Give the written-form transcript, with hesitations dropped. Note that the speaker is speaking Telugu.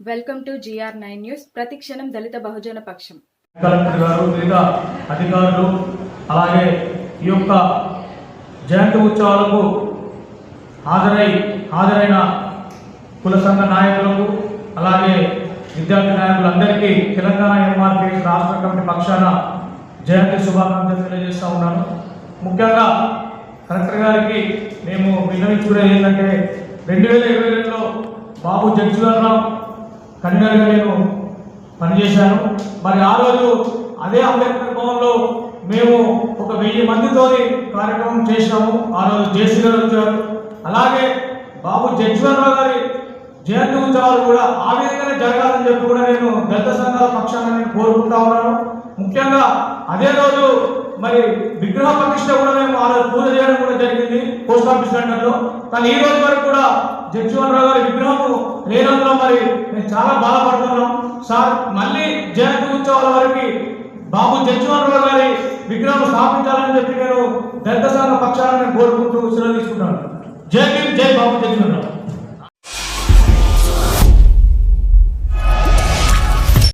Welcome to GR9 news. ప్రతిక్షణం దళిత బహుజన పక్షం. కలెక్టర్ గారు, వివిధ అధికారులు, అలాగే ఈ యొక్క జయంతి ఉత్సవాలకు హాజరైన కుల సంఘ నాయకులకు, అలాగే విద్యార్థి నాయకులందరికీ తెలంగాణ MRPS రాష్ట్ర కమిటీ పక్షాన జయంతి శుభాకాంక్షలు తెలియజేస్తూ ఉన్నాను. ముఖ్యంగా కలెక్టర్ గారికి మేము విన్నవించుకునేది ఏంటంటే 2022లో బాబు జగ్జీవన్ కన్వీనర్గా నేను పనిచేశాను. మరి ఆ రోజు అదే అంబేద్కర్ భవన్లో మేము ఒక 1000 మందితో కార్యక్రమం చేసినాము. ఆ రోజు జేసీ గారు వచ్చారు. అలాగే బాబు జగ్జీవన్ గారి జయంతి ఉత్సవాలు కూడా ఆ విధంగానే జరగాలని చెప్పి కూడా నేను దళిత సంఘాల పక్షాన నేను కోరుకుంటా ఉన్నాను. ముఖ్యంగా అదే రోజు మరి విగ్రహ ప్రతిష్ట కూడా మేము ఆ రోజు పూజ చేయడం కూడా జరిగింది పోస్ట్ ఆఫీస్ సెంటర్లో. కానీ ఈ రోజు వరకు కూడా జగ్జీవన్ రావు గారి విగ్రహం లేనందులో మరి మేము చాలా బాధపడుతున్నాం. సార్, మళ్ళీ జయంతి ఉత్సవాల వరకు బాబు జగ్జీవన్ రావు గారి విగ్రహం స్థాపించాలని చెప్పి నేను దళిత సంఘ పక్షాలను కోరుకుంటూ సెలవు తీసుకుంటాను. జై భీమ్, జై బాబు జగ్జీవన్ రావు.